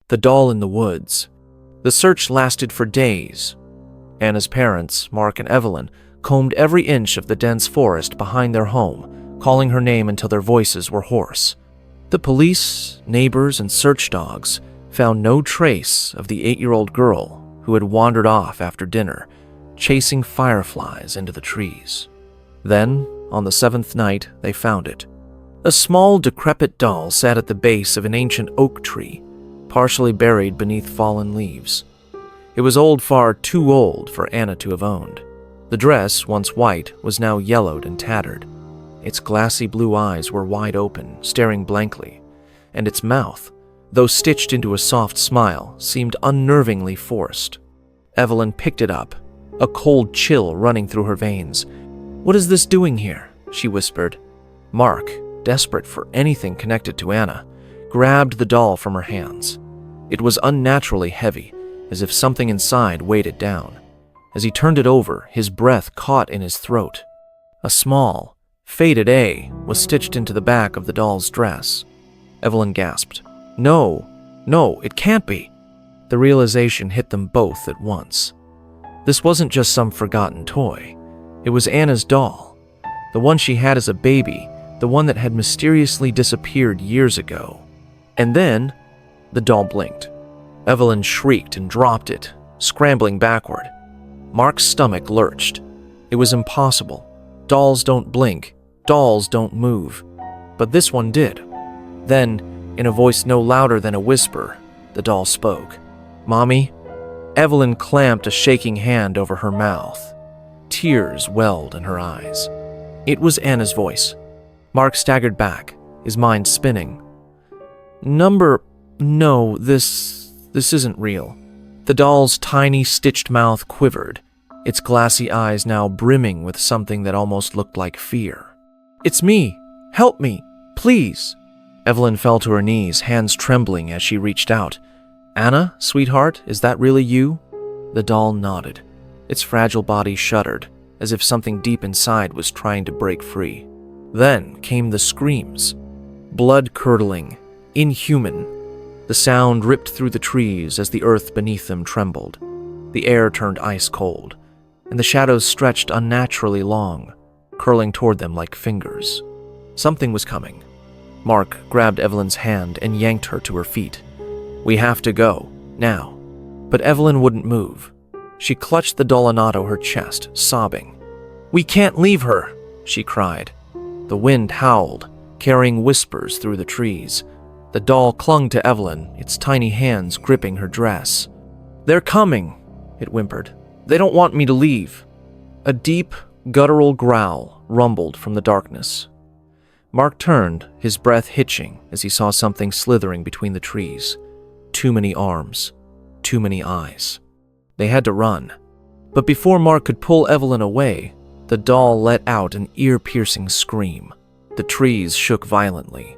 The doll in the woods. The search lasted for days. Anna's parents, Mark and Evelyn, combed every inch of the dense forest behind their home, calling her name until their voices were hoarse. The police, neighbors, and search dogs found no trace of the 8-year-old girl who had wandered off after dinner, chasing fireflies into the trees. Then, on the 7th night, they found it. A small, decrepit doll sat at the base of an ancient oak tree, partially buried beneath fallen leaves. It was far too old for Anna to have owned. The dress, once white, was now yellowed and tattered. Its glassy blue eyes were wide open, staring blankly, and its mouth, though stitched into a soft smile, seemed unnervingly forced. Evelyn picked it up, a cold chill running through her veins. "What is this doing here?" she whispered. Mark, desperate for anything connected to Anna, grabbed the doll from her hands. It was unnaturally heavy, as if something inside weighed it down. As he turned it over, his breath caught in his throat. A small, faded A was stitched into the back of the doll's dress. Evelyn gasped. No, it can't be. The realization hit them both at once. This wasn't just some forgotten toy. It was Anna's doll, the one she had as a baby, the one that had mysteriously disappeared years ago. And then, the doll blinked. Evelyn shrieked and dropped it, scrambling backward. Mark's stomach lurched. It was impossible. Dolls don't blink. Dolls don't move. But this one did. Then, in a voice no louder than a whisper, the doll spoke. "Mommy?" Evelyn clamped a shaking hand over her mouth. Tears welled in her eyes. It was Anna's voice. Mark staggered back, his mind spinning. No, this isn't real." The doll's tiny, stitched mouth quivered, its glassy eyes now brimming with something that almost looked like fear. "It's me! Help me! Please!" Evelyn fell to her knees, hands trembling as she reached out. "Anna, sweetheart, is that really you?" The doll nodded. Its fragile body shuddered, as if something deep inside was trying to break free. Then came the screams. Blood-curdling, inhuman. The sound ripped through the trees as the earth beneath them trembled. The air turned ice-cold, and the shadows stretched unnaturally long, curling toward them like fingers. Something was coming. Mark grabbed Evelyn's hand and yanked her to her feet. "We have to go, now." But Evelyn wouldn't move. She clutched the dollinato her chest, sobbing. "We can't leave her," she cried. The wind howled, carrying whispers through the trees. The doll clung to Evelyn, its tiny hands gripping her dress. "They're coming," it whimpered. "They don't want me to leave." A deep, guttural growl rumbled from the darkness. Mark turned, his breath hitching as he saw something slithering between the trees. Too many arms, too many eyes. They had to run. But before Mark could pull Evelyn away, the doll let out an ear-piercing scream. The trees shook violently.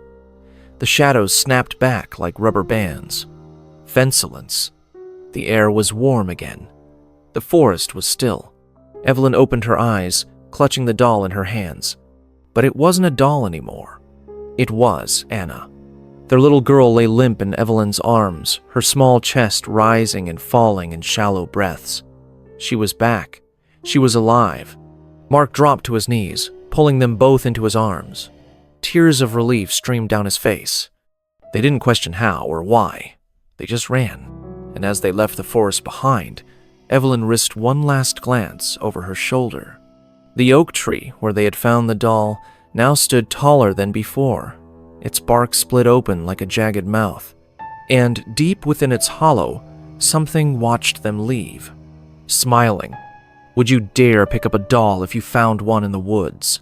The shadows snapped back like rubber bands. Fensolence. The air was warm again. The forest was still. Evelyn opened her eyes, clutching the doll in her hands. But it wasn't a doll anymore. It was Anna. Their little girl lay limp in Evelyn's arms, her small chest rising and falling in shallow breaths. She was back. She was alive. Mark dropped to his knees, pulling them both into his arms. Tears of relief streamed down his face. They didn't question how or why. They just ran. And as they left the forest behind, Evelyn risked one last glance over her shoulder. The oak tree where they had found the doll now stood taller than before. Its bark split open like a jagged mouth. And deep within its hollow, something watched them leave. Smiling. "Would you dare pick up a doll if you found one in the woods?"